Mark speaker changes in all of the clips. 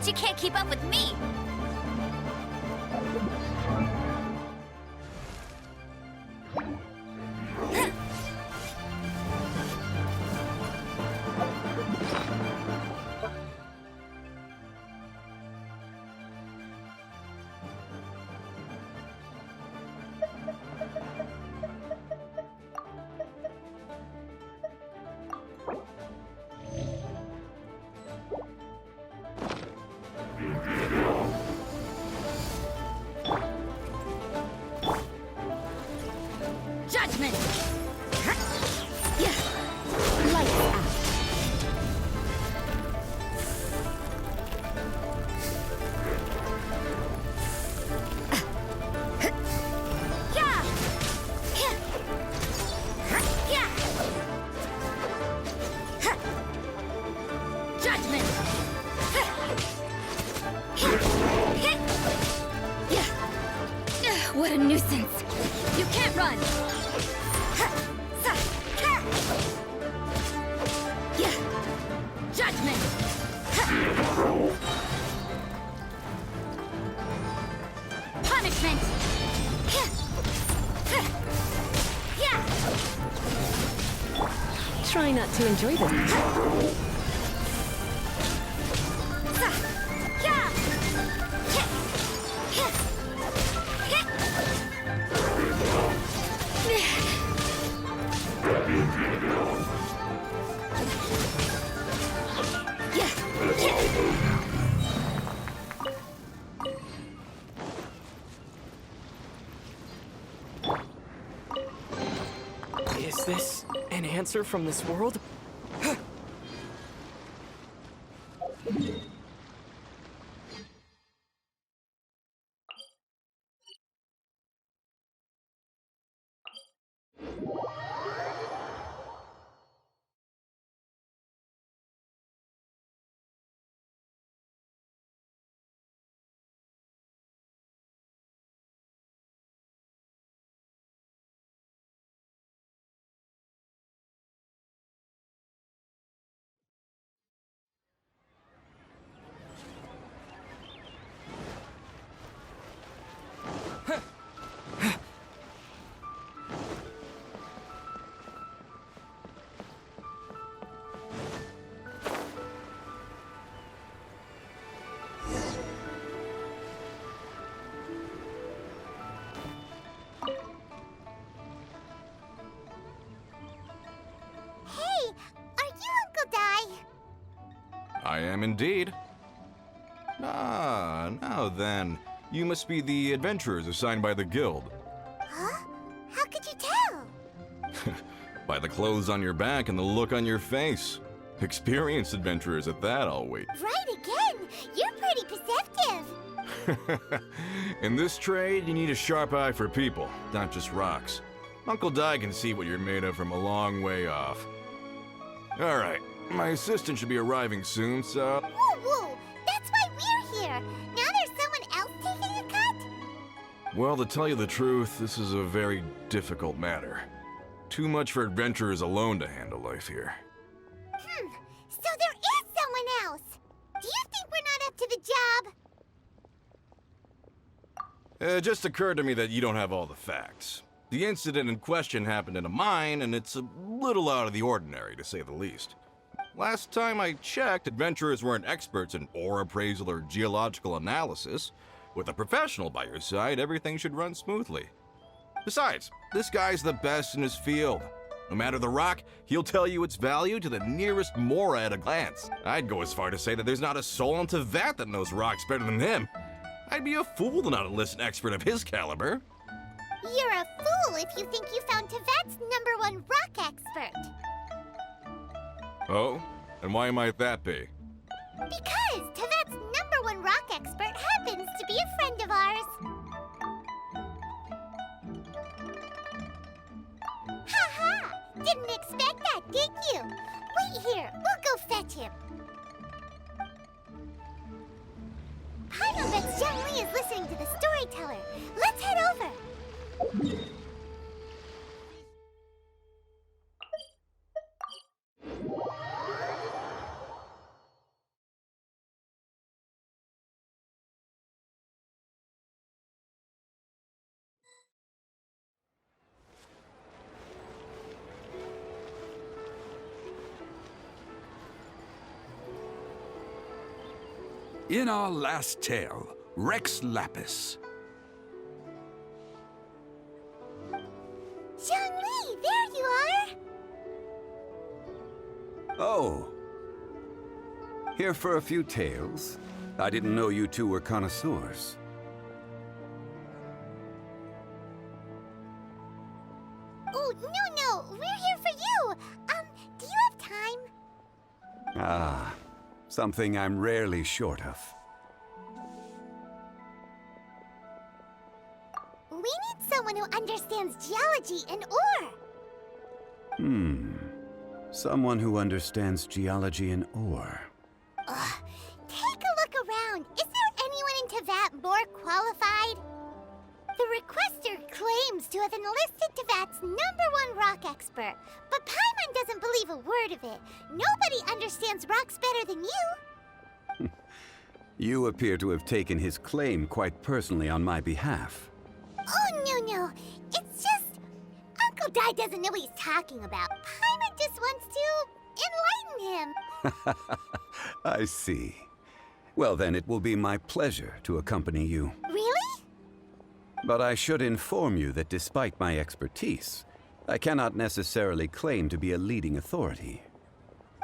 Speaker 1: You can't keep up with me. Judgment! Lights out. Yeah!
Speaker 2: try not to enjoy this.
Speaker 3: Is this an answer from this world?
Speaker 4: I am indeed. Ah, now then. You must be the adventurers assigned by the guild.
Speaker 1: Huh? How could you tell?
Speaker 4: By the clothes on your back and the look on your face. Experienced adventurers at that, I'll wait.
Speaker 1: Right again! You're pretty perceptive!
Speaker 4: In this trade, you need a sharp eye for people, not just rocks. Uncle Di can see what you're made of from a long way off. Alright, my assistant should be arriving soon, so...
Speaker 1: Woo woo! That's why we're here! Now there's someone else taking a cut?
Speaker 4: Well, to tell you the truth, this is a very difficult matter. Too much for adventurers alone to handle life here.
Speaker 1: So there is someone else! Do you think we're not up to the job?
Speaker 4: It just occurred to me that you don't have all the facts. The incident in question happened in a mine, and it's a little out of the ordinary, to say the least. Last time I checked, adventurers weren't experts in ore appraisal or geological analysis. With a professional by your side, everything should run smoothly. Besides, this guy's the best in his field. No matter the rock, he'll tell you its value to the nearest mora at a glance. I'd go as far to say that there's not a soul in Teyvat that knows rocks better than him. I'd be a fool to not enlist an expert of his caliber.
Speaker 1: You're a fool if you think you found Teyvat's #1 rock expert.
Speaker 4: Oh? And why might that be?
Speaker 1: Because Teyvat's #1 rock expert happens to be a friend of ours. Ha-ha! Didn't expect that, did you? Wait here, we'll go fetch him. I bet Zhongli is listening to the storyteller. Let's head over.
Speaker 5: In our last tale, Rex Lapis.
Speaker 1: Zhongli, there you are!
Speaker 6: Oh. Here for a few tales? I didn't know you two were connoisseurs.
Speaker 1: Oh, no, we're here for you! Do you have time?
Speaker 6: Ah, something I'm rarely short of.
Speaker 1: We need someone who understands geology and ore.
Speaker 6: Someone who understands geology and ore.
Speaker 1: Take a look around. Is there anyone in Teyvat more qualified? The requester claims to have enlisted Teyvat's #1 rock expert, but Paimon doesn't believe a word of it. Nobody understands rocks better than you.
Speaker 6: You appear to have taken his claim quite personally on my behalf.
Speaker 1: Oh, no. It's just... Uncle Uncle Dai doesn't know what he's talking about. Paimon just wants to enlighten him.
Speaker 6: I see. Well, then it will be my pleasure to accompany you.
Speaker 1: Really?
Speaker 6: But I should inform you that despite my expertise, I cannot necessarily claim to be a leading authority.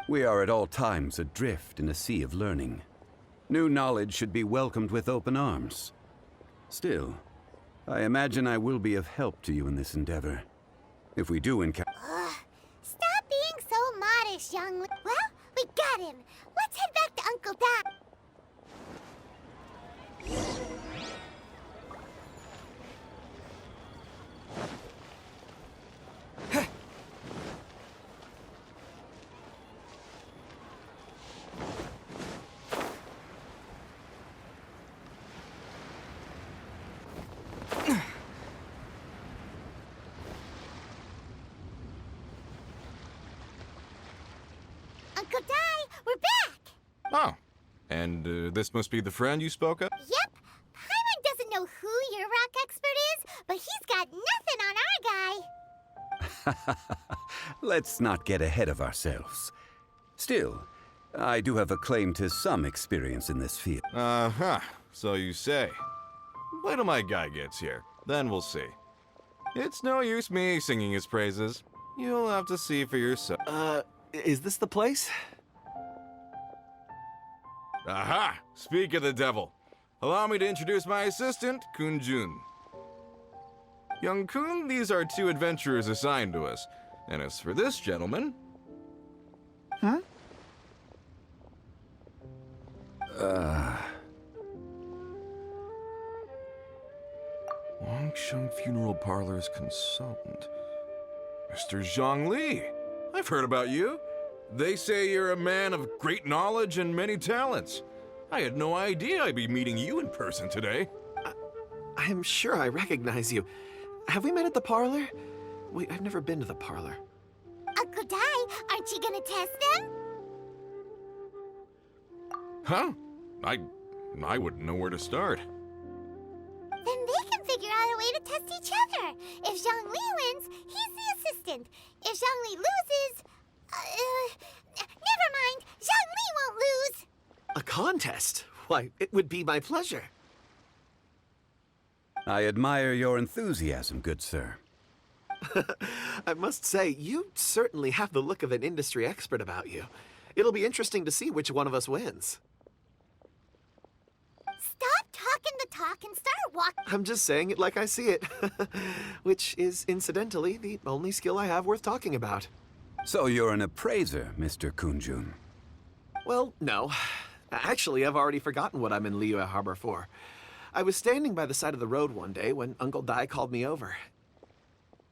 Speaker 6: We are at all times adrift in a sea of learning. New knowledge should be welcomed with open arms. Still, I imagine I will be of help to you in this endeavor. If we do encounter...
Speaker 1: Stop being so modest, Zhongli. Well, we got him. Let's head back to Uncle Dai. Uncle Dai, we're back!
Speaker 4: Oh, and this must be the friend you spoke of?
Speaker 1: Yep. Paimon doesn't know who your rock expert is, but he's got nothing on our guy.
Speaker 6: Let's not get ahead of ourselves. Still, I do have a claim to some experience in this field.
Speaker 4: Uh-huh, so you say. Wait till my guy gets here, then we'll see. It's no use me singing his praises. You'll have to see for yourself.
Speaker 3: Is this the place?
Speaker 4: Aha! Speak of the devil. Allow me to introduce my assistant, Kun-jun. Young Kun, these are two adventurers assigned to us. And as for this gentleman... Wangsheng Funeral Parlor's consultant. Mr. Zhongli. I've heard about you. They say you're a man of great knowledge and many talents. I had no idea I'd be meeting you in person today.
Speaker 3: I'm sure I recognize you. Have we met at the parlor? Wait, I've never been to the parlor.
Speaker 1: Uncle Dai, aren't you gonna test them?
Speaker 4: Huh? I wouldn't know where to start.
Speaker 1: Then they can figure out a way to test each other. If Zhongli wins, he's the assistant. If Zhongli loses... never mind. Zhongli won't lose.
Speaker 3: A contest? Why, it would be my pleasure.
Speaker 6: I admire your enthusiasm, good sir.
Speaker 3: I must say, you certainly have the look of an industry expert about you. It'll be interesting to see which one of us wins.
Speaker 1: Stop talking the talk and start walking.
Speaker 3: I'm just saying it like I see it. Which is, incidentally, the only skill I have worth talking about.
Speaker 6: So you're an appraiser, Mr. Kun-jun.
Speaker 3: Well, no. Actually, I've already forgotten what I'm in Liyue Harbor for. I was standing by the side of the road one day when Uncle Dai called me over.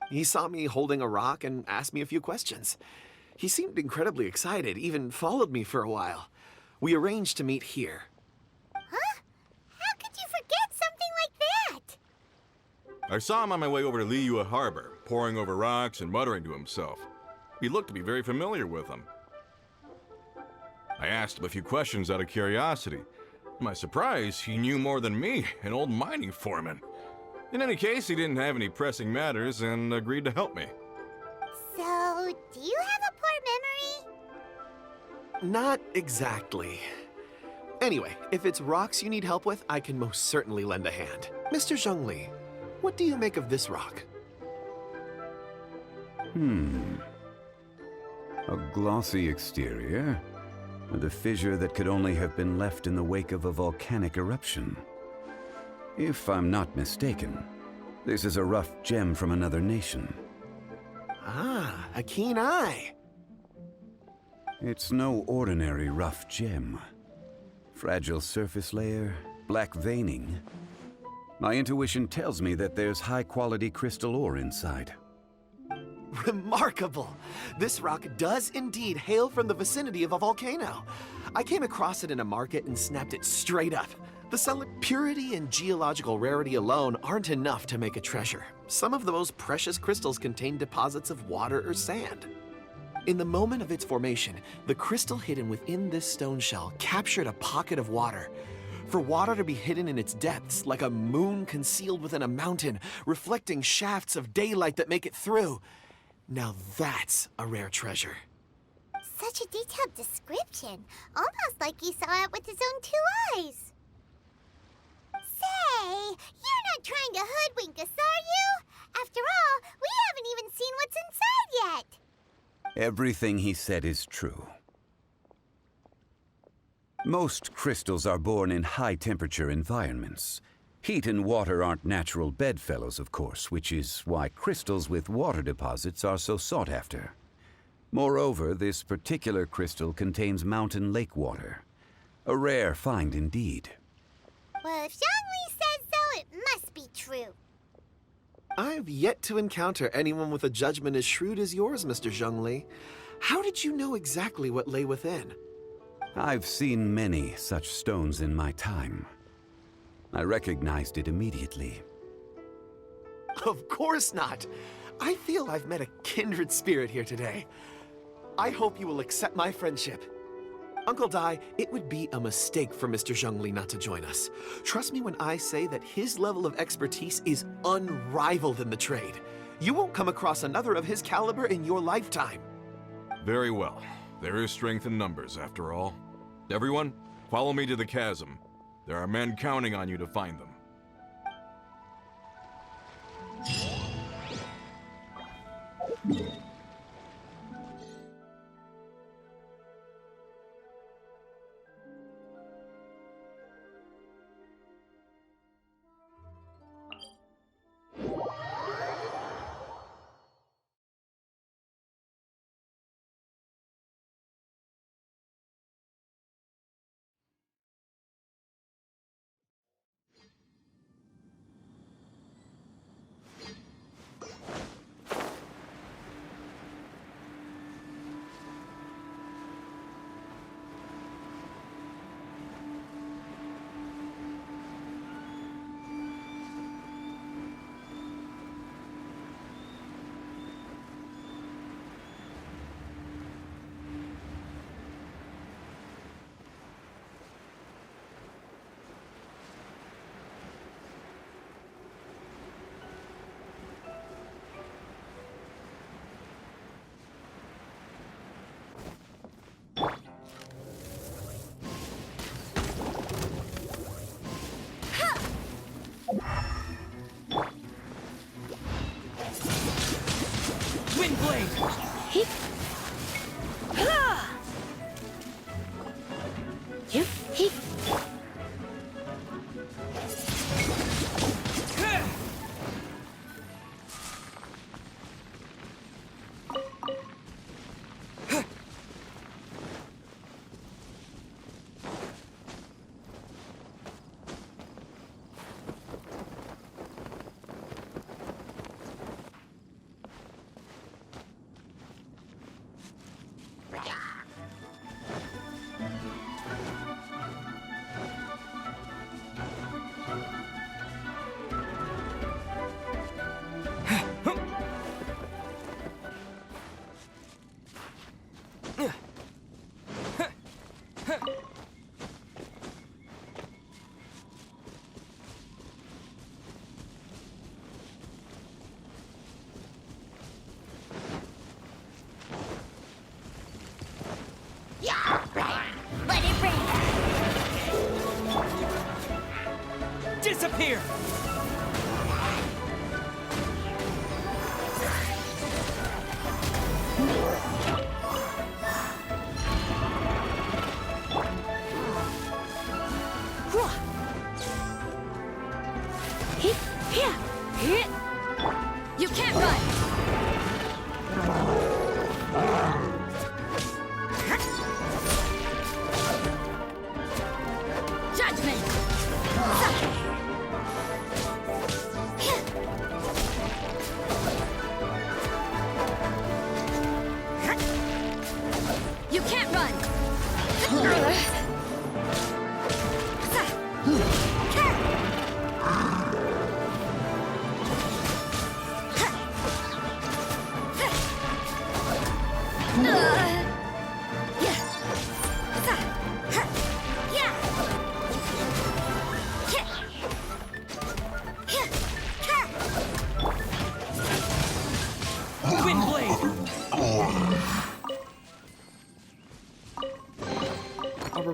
Speaker 3: He saw me holding a rock and asked me a few questions. He seemed incredibly excited, even followed me for a while. We arranged to meet here.
Speaker 1: Huh? How could you forget something like that?
Speaker 4: I saw him on my way over to Liyue Harbor, poring over rocks and muttering to himself. He looked to be very familiar with them. I asked him a few questions out of curiosity. To my surprise, he knew more than me, an old mining foreman. In any case, he didn't have any pressing matters and agreed to help me.
Speaker 1: So, do you have a poor memory?
Speaker 3: Not exactly. Anyway, if it's rocks you need help with, I can most certainly lend a hand. Mr. Zhongli, what do you make of this rock?
Speaker 6: A glossy exterior, and a fissure that could only have been left in the wake of a volcanic eruption. If I'm not mistaken, this is a rough gem from another nation.
Speaker 3: Ah, a keen eye.
Speaker 6: It's no ordinary rough gem. Fragile surface layer, black veining. My intuition tells me that there's high-quality crystal ore inside.
Speaker 3: Remarkable! This rock does indeed hail from the vicinity of a volcano. I came across it in a market and snapped it straight up. The solid purity and geological rarity alone aren't enough to make a treasure. Some of the most precious crystals contain deposits of water or sand. In the moment of its formation, the crystal hidden within this stone shell captured a pocket of water. For water to be hidden in its depths, like a moon concealed within a mountain, reflecting shafts of daylight that make it through. Now that's a rare treasure.
Speaker 1: Such a detailed description. Almost like he saw it with his own 2 eyes. Say, you're not trying to hoodwink us, are you? After all, we haven't even seen what's inside yet.
Speaker 6: Everything he said is true. Most crystals are born in high-temperature environments. Heat and water aren't natural bedfellows, of course, which is why crystals with water deposits are so sought after. Moreover, this particular crystal contains mountain lake water. A rare find indeed.
Speaker 1: Well, if Zhongli says so, it must be true.
Speaker 3: I've yet to encounter anyone with a judgment as shrewd as yours, Mr. Zhongli. How did you know exactly what lay within?
Speaker 6: I've seen many such stones in my time. I recognized it immediately.
Speaker 3: Of course not. I feel I've met a kindred spirit here today. I hope you will accept my friendship. Uncle Dai, it would be a mistake for Mr. Zhongli not to join us. Trust me when I say that his level of expertise is unrivaled in the trade. You won't come across another of his caliber in your lifetime.
Speaker 4: Very well. There is strength in numbers, after all. Everyone, follow me to the chasm. There are men counting on you to find them.
Speaker 1: Let it rain.
Speaker 7: Disappear!
Speaker 2: You can't run! Judgment! You can't run!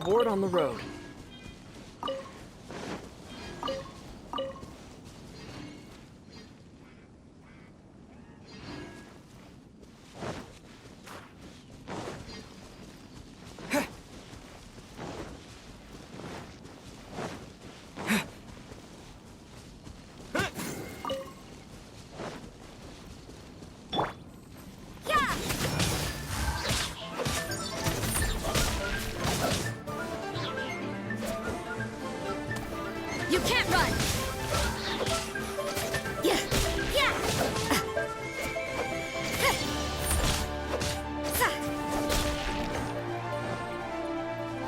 Speaker 7: reward on the road.
Speaker 2: You can't run! Yeah! Yeah!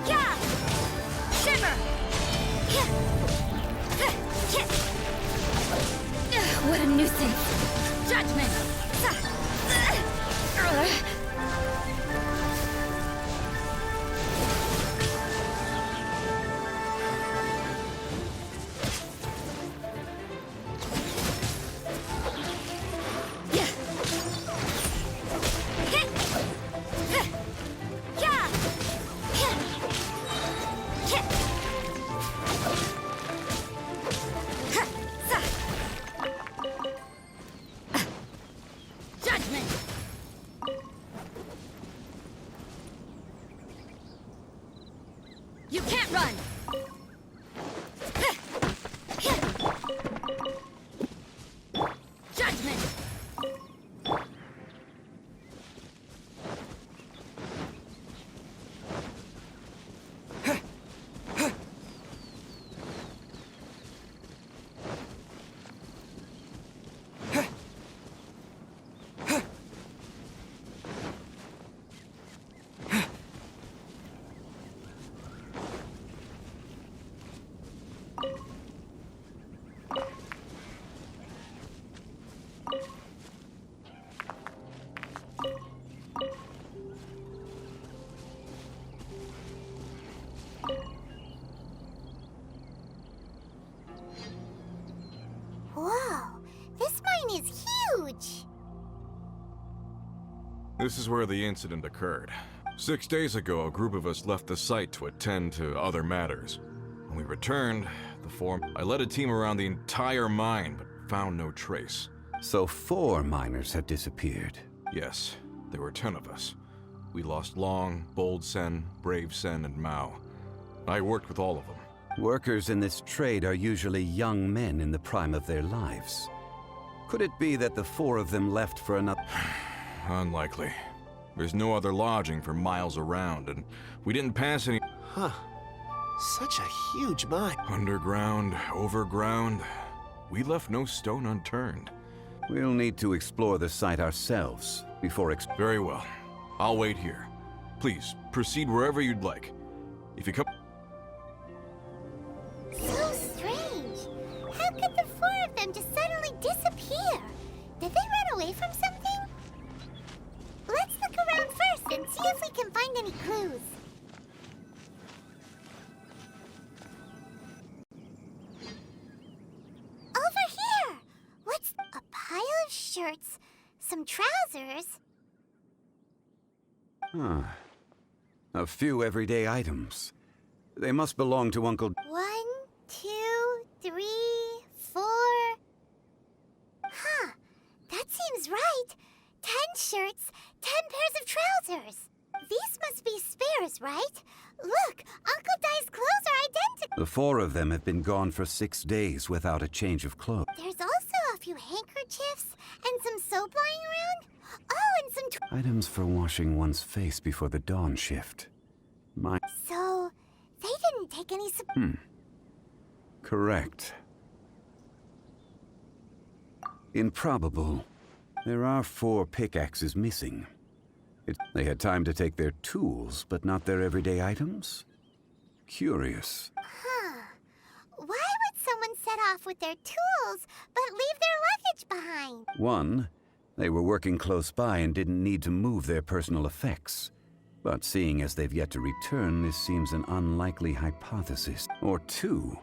Speaker 2: Yeah! Shiver! What a nuisance! Judgment! You can't run! Judgment!
Speaker 1: Whoa, this mine is huge!
Speaker 4: This is where the incident occurred. 6 days ago, a group of us left the site to attend to other matters. When we returned, I led a team around the entire mine, but found no trace.
Speaker 6: So 4 miners have disappeared.
Speaker 4: Yes, there were 10 of us. We lost Long, Bold Sen, Brave Sen, and Mao. I worked with all of them.
Speaker 6: Workers in this trade are usually young men in the prime of their lives. Could it be that the 4 of them left for another?
Speaker 4: Unlikely. There's no other lodging for miles around, and we didn't pass any...
Speaker 3: Huh. Such a huge mine.
Speaker 4: Underground, overground. We left no stone unturned.
Speaker 6: We'll need to explore the site ourselves before
Speaker 4: Very well. I'll wait here. Please, proceed wherever you'd like. If you come...
Speaker 1: So strange. How could the 4 of them just suddenly disappear? Did they run away from something? Let's look around first and see if we can find any clues. Over here! What's a pile of shirts, some trousers?
Speaker 6: Huh. A few everyday items. They must belong to Uncle...
Speaker 1: 1, 2, 3, 4. Huh. That seems right. 10 shirts, 10 pairs of trousers. These must be spares, right? Look, Uncle Dai's clothes are identical.
Speaker 6: The 4 of them have been gone for 6 days without a change of clothes.
Speaker 1: There's also a few handkerchiefs and some soap lying around. Oh, and some...
Speaker 6: Items for washing one's face before the dawn shift.
Speaker 1: So, they didn't take any...
Speaker 6: Correct. Improbable. There are 4 pickaxes missing. They had time to take their tools, but not their everyday items? Curious.
Speaker 1: Huh. Why would someone set off with their tools, but leave their luggage behind?
Speaker 6: 1, they were working close by and didn't need to move their personal effects. But seeing as they've yet to return, this seems an unlikely hypothesis. Or 2,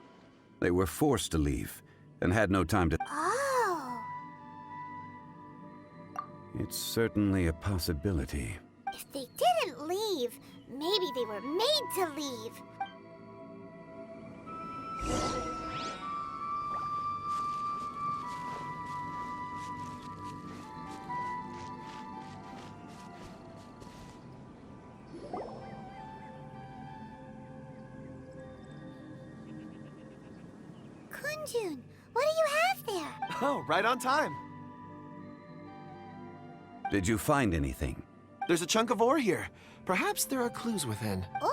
Speaker 6: they were forced to leave and had no time to...
Speaker 1: Oh.
Speaker 6: It's certainly a possibility.
Speaker 1: If they didn't leave, Maybe they were made to leave. Kunjun, what do you have there?
Speaker 3: Oh, right on time.
Speaker 6: Did you find anything?
Speaker 3: There's a chunk of ore here. Perhaps there are clues within.
Speaker 1: Or,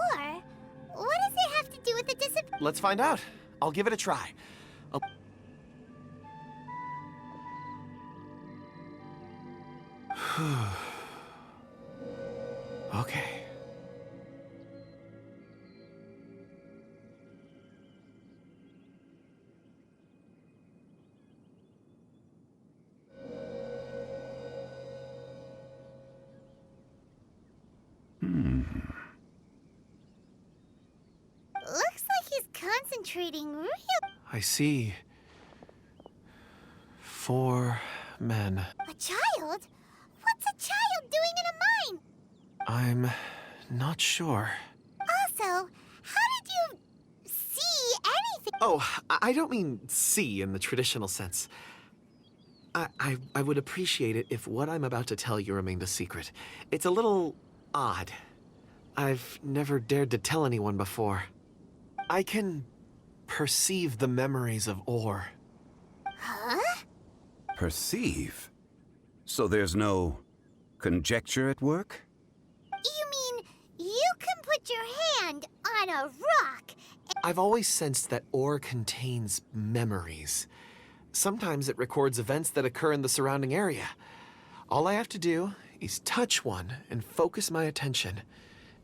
Speaker 1: what does it have to do with the disappearance?
Speaker 3: Let's find out. I'll give it a try. Okay.
Speaker 1: Looks like he's concentrating real.
Speaker 3: I see. 4 men.
Speaker 1: A child? What's a child doing in a mine?
Speaker 3: I'm not sure.
Speaker 1: Also, how did you see anything?
Speaker 3: Oh, I don't mean see in the traditional sense. I would appreciate it if what I'm about to tell you remained a secret. It's a little odd. I've never dared to tell anyone before. I can perceive the memories of ore.
Speaker 1: Huh?
Speaker 6: Perceive? So there's no conjecture at work?
Speaker 1: You mean you can put your hand on a rock?
Speaker 3: I've always sensed that ore contains memories. Sometimes it records events that occur in the surrounding area. All I have to do is touch one and focus my attention,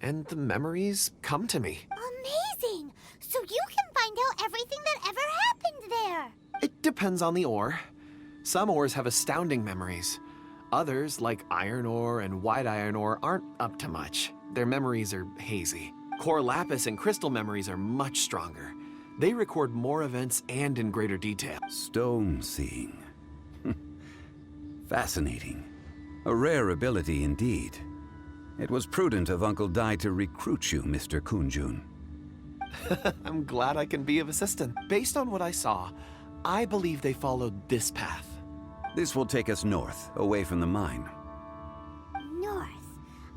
Speaker 3: and the memories come to me.
Speaker 1: Amazing! So you can find out everything that ever happened there.
Speaker 3: It depends on the ore. Some ores have astounding memories. Others, like iron ore and white iron ore, aren't up to much. Their memories are hazy. Core lapis and crystal memories are much stronger. They record more events and in greater detail.
Speaker 6: Stone seeing. Fascinating. A rare ability indeed. It was prudent of Uncle Dai to recruit you, Mr. Kunjun.
Speaker 3: I'm glad I can be of assistance. Based on what I saw, I believe they followed this path.
Speaker 6: This will take us north, away from the mine.
Speaker 1: North.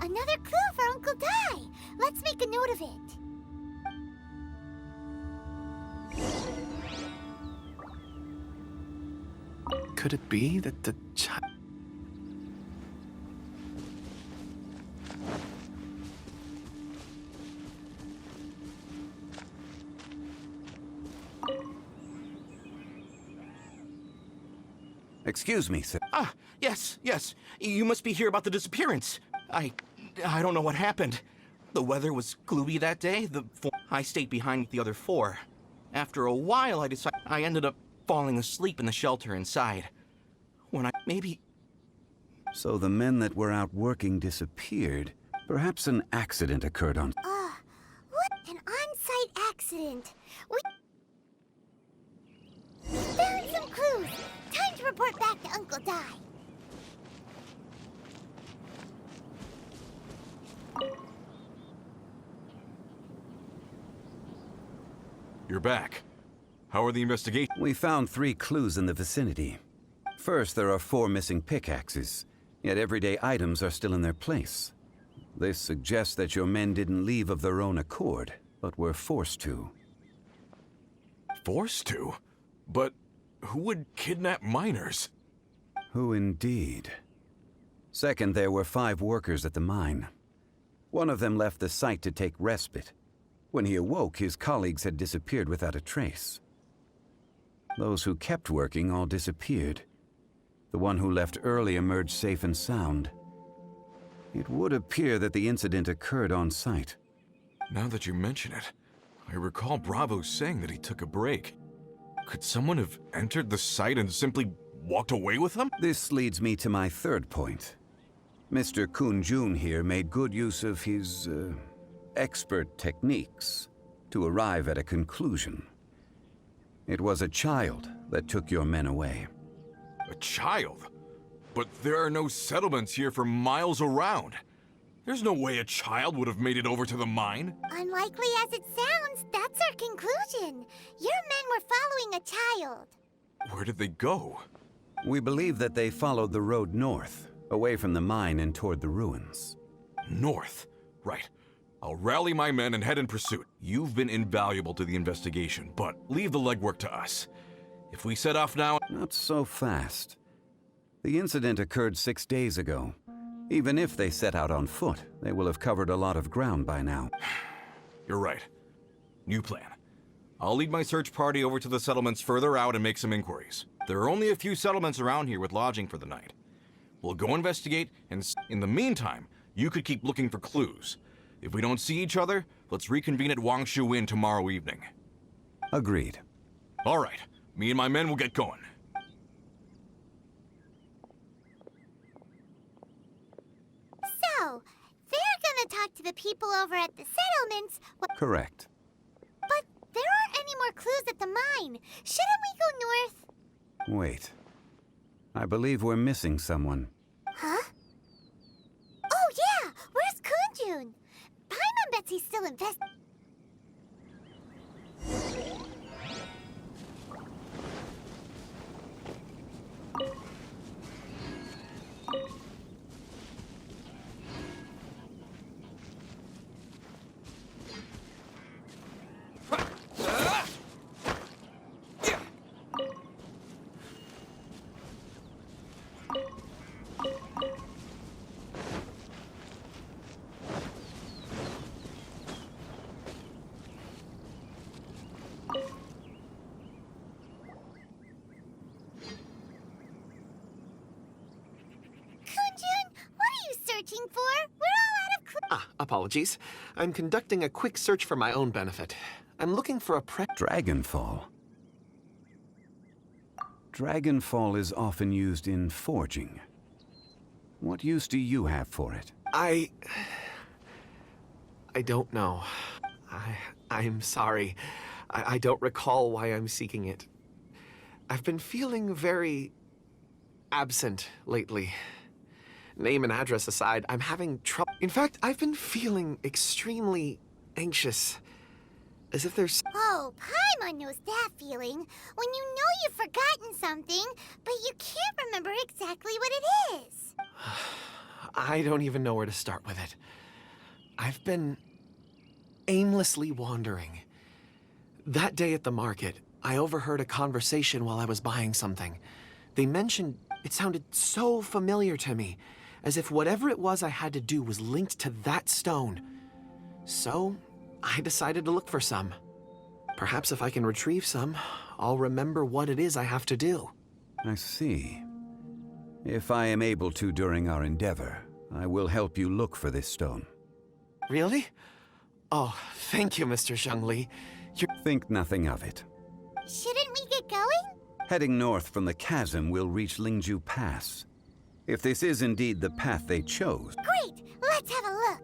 Speaker 1: Another clue for Uncle Dai. Let's make a note of it.
Speaker 3: Could it be that the child...
Speaker 6: Excuse me, sir.
Speaker 7: Ah, yes. You must be here about the disappearance. I don't know what happened. The weather was gloomy that day. I stayed behind with the other 4. After a while, I ended up falling asleep in the shelter inside. Maybe...
Speaker 6: So the men that were out working disappeared. Perhaps an accident occurred on...
Speaker 1: What? An on-site accident. We found some clues. Time to report back to Uncle Dai.
Speaker 4: You're back. How are the investigations?
Speaker 6: We found 3 clues in the vicinity. First, there are 4 missing pickaxes, yet everyday items are still in their place. This suggests that your men didn't leave of their own accord, but were forced to.
Speaker 4: Forced to? But who would kidnap miners?
Speaker 6: Who indeed? Second, there were 5 workers at the mine. One of them left the site to take respite. When he awoke, his colleagues had disappeared without a trace. Those who kept working all disappeared. The one who left early emerged safe and sound. It would appear that the incident occurred on site.
Speaker 4: Now that you mention it, I recall Bravo saying that he took a break. Could someone have entered the site and simply walked away with him?
Speaker 6: This leads me to my third point. Mr. Kunjun here made good use of his, expert techniques to arrive at a conclusion. It was a child that took your men away.
Speaker 4: A child? But there are no settlements here for miles around. There's no way a child would have made it over to the mine.
Speaker 1: Unlikely as it sounds, that's our conclusion. Your men were following a child.
Speaker 4: Where did they go?
Speaker 6: We believe that they followed the road north, away from the mine and toward the ruins.
Speaker 4: North. Right. I'll rally my men and head in pursuit. You've been invaluable to the investigation, but leave the legwork to us. If we set off now...
Speaker 6: Not so fast. The incident occurred 6 days ago. Even if they set out on foot, they will have covered a lot of ground by now.
Speaker 4: You're right. New plan. I'll lead my search party over to the settlements further out and make some inquiries. There are only a few settlements around here with lodging for the night. We'll go investigate, and in the meantime, you could keep looking for clues. If we don't see each other, let's reconvene at Wangshu Inn tomorrow evening.
Speaker 6: Agreed.
Speaker 4: All right. Me and my men will get going.
Speaker 1: So, they're gonna talk to the people over at the settlements.
Speaker 6: Correct.
Speaker 1: But there aren't any more clues at the mine. Shouldn't we go north?
Speaker 6: Wait. I believe we're missing someone.
Speaker 1: Huh? Oh yeah! Where's Kunjun? Paimon bets he's still invested. Searching for? We're all out of clues.
Speaker 3: Apologies. I'm conducting a quick search for my own benefit. I'm looking for a
Speaker 6: Dragonfall. Dragonfall is often used in forging. What use do you have for it?
Speaker 3: I don't know. I'm sorry. I don't recall why I'm seeking it. I've been feeling very absent lately. Name and address aside, I'm having trouble. In fact, I've been feeling extremely anxious. As if there's...
Speaker 1: Oh, Paimon knows that feeling. When you know you've forgotten something, but you can't remember exactly what it is.
Speaker 3: I don't even know where to start with it. I've been aimlessly wandering. That day at the market, I overheard a conversation while I was buying something. They mentioned... It sounded so familiar to me, as if whatever it was I had to do was linked to that stone. So, I decided to look for some. Perhaps if I can retrieve some, I'll remember what it is I have to do.
Speaker 6: I see. If I am able to during our endeavor, I will help you look for this stone.
Speaker 3: Really? Oh, thank you, Mr. Zhongli.
Speaker 6: Think nothing of it.
Speaker 1: Shouldn't we get going?
Speaker 6: Heading north from the chasm, we'll reach Lingju Pass. If this is indeed the path they chose...
Speaker 1: Great! Let's have a look.